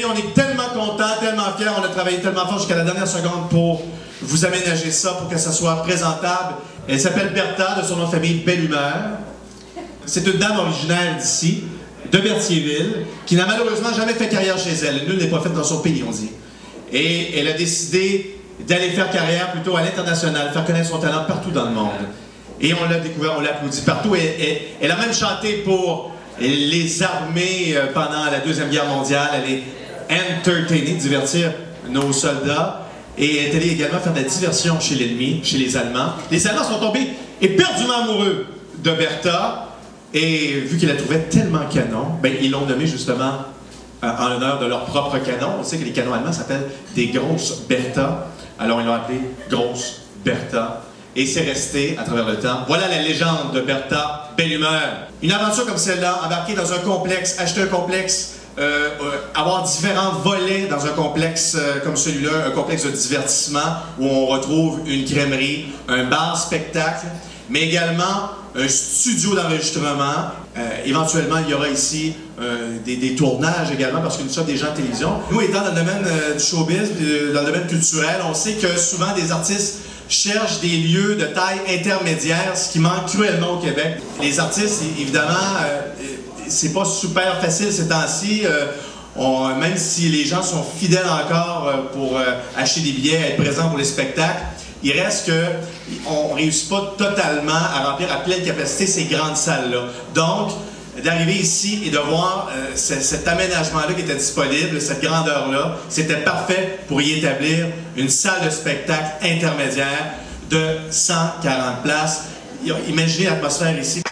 on est tellement contents, tellement fiers, on a travaillé tellement fort jusqu'à la dernière seconde pour vous aménager ça, pour que ça soit présentable. Elle s'appelle Bertha, de son nom de famille Belle Humeur. C'est une dame originaire d'ici, de Berthierville, qui n'a malheureusement jamais fait carrière chez elle. Nul n'est prophète dans son pays, on dit. Et elle a décidé d'aller faire carrière plutôt à l'international, faire connaître son talent partout dans le monde. Et on l'a découvert, on l'a applaudi partout. Et elle a même chanté pour les armées pendant la Deuxième Guerre mondiale. Elle est entertainée, divertir nos soldats. Et elle est allée également faire de la diversion chez l'ennemi, chez les Allemands. Les Allemands sont tombés éperdument amoureux de Bertha. Et vu qu'ils la trouvaient tellement canon, ben, ils l'ont nommé justement en l'honneur de leur propre canon. On sait que les canons allemands s'appellent des grosses Bertha. Alors ils l'ont appelé Grosse Bertha. Et c'est resté à travers le temps. Voilà la légende de Bertha Belle Humeur. Une aventure comme celle-là, embarquer dans un complexe, acheter un complexe, avoir différents volets dans un complexe comme celui-là, un complexe de divertissement où on retrouve une crèmerie, un bar-spectacle, mais également un studio d'enregistrement. Éventuellement, il y aura ici des tournages également parce que nous sommes des gens de télévision. Nous, étant dans le domaine du showbiz, dans le domaine culturel, on sait que souvent des artistes cherchent des lieux de taille intermédiaire, ce qui manque cruellement au Québec. Les artistes, évidemment, c'est pas super facile ces temps-ci. Même si les gens sont fidèles encore pour acheter des billets, être présents pour les spectacles, il reste qu'on ne réussit pas totalement à remplir à pleine capacité ces grandes salles-là. Donc, d'arriver ici et de voir cet aménagement-là qui était disponible, cette grandeur-là, c'était parfait pour y établir une salle de spectacle intermédiaire de 140 places. Imaginez l'atmosphère ici.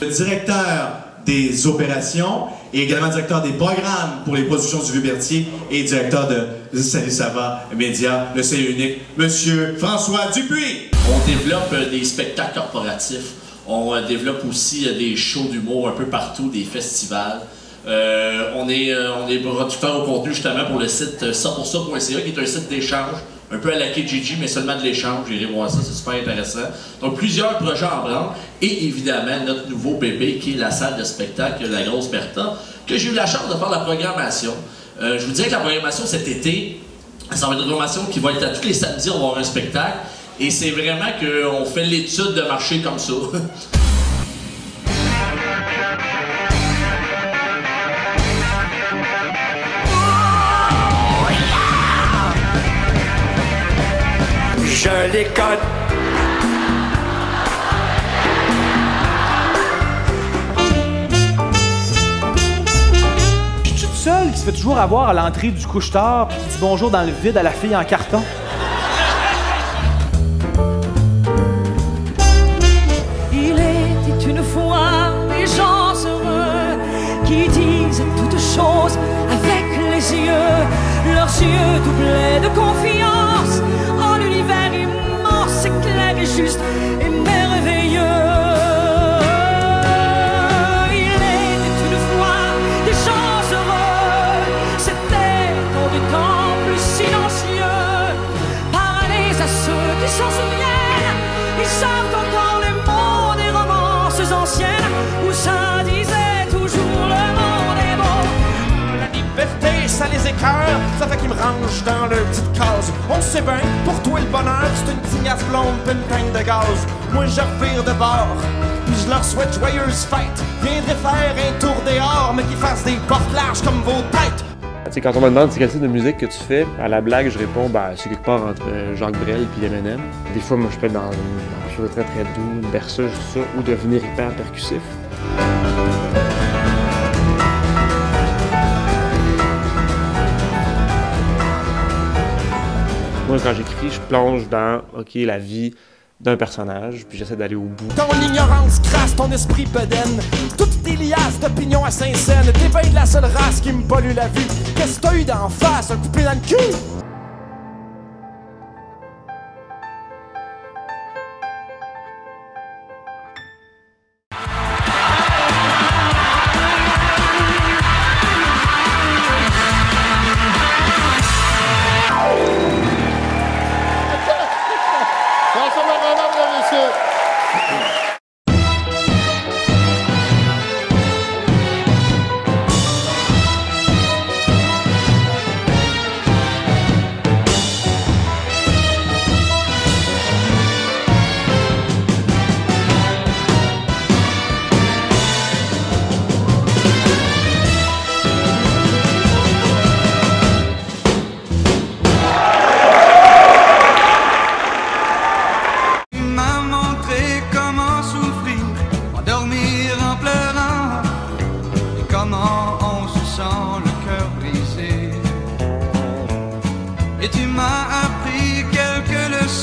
Le directeur des opérations et également directeur des programmes pour les productions du Vieux-Berthier et directeur de Salut ça va Média, le seul et unique, Monsieur François Dupuis. On développe des spectacles corporatifs, on développe aussi des shows d'humour un peu partout, des festivals. On est producteur au contenu justement pour le site ça-pour-ça.ca qui est un site d'échange, un peu à la Kijiji, mais seulement de l'échange. J'irai voir ça, c'est super intéressant. Donc plusieurs projets en branle et évidemment notre nouveau bébé qui est la salle de spectacle, la Grosse Bertha, que j'ai eu la chance de faire la programmation. Je vous disais que la programmation cet été, ça va être une programmation qui va être à tous les samedis, on va avoir un spectacle et c'est vraiment qu'on fait l'étude de marché comme ça. Je les code. Je suis toute seule qui se fait toujours avoir à l'entrée du couche-tard puis qui dit bonjour dans le vide à la fille en carton. Il était une fois des gens heureux qui disent toutes choses avec les yeux, leurs yeux doublés de confiance. L'univers immense, clair et juste et merveilleux. Il était une fois des gens heureux, c'était dans des temps plus silencieux. Parlez à ceux qui s'en souviennent, ils savent encore les mots des romances anciennes où ça disait toujours le monde est beau. La liberté, ça les écœure, ça fait qu'ils me rangent dans leur petite case. On sait bien, pour toi le bonheur, c'est une tignasse blonde pis une peine de gaz. Moi je revire de bord, puis je leur souhaite joyeuse fête. Viendrais faire un tour dehors, mais qu'ils fassent des portes larges comme vos têtes. Tu sais, quand on me demande c'est quel type de musique que tu fais, à la blague je réponds c'est quelque part entre Jacques Brel et Eminem. Des fois moi je peux être dans quelque chose de très très doux, une berceuse, tout ça, ou devenir hyper percussif. Moi, quand j'écris, je plonge dans, la vie d'un personnage, puis j'essaie d'aller au bout. Ton ignorance crasse, ton esprit bedaine, toutes tes liasses d'opinion à Saint-Saëns, t'es bien de la seule race qui me pollue la vue. Qu'est-ce que t'as eu d'en face, un coupé dans le cul?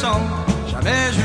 sans jamais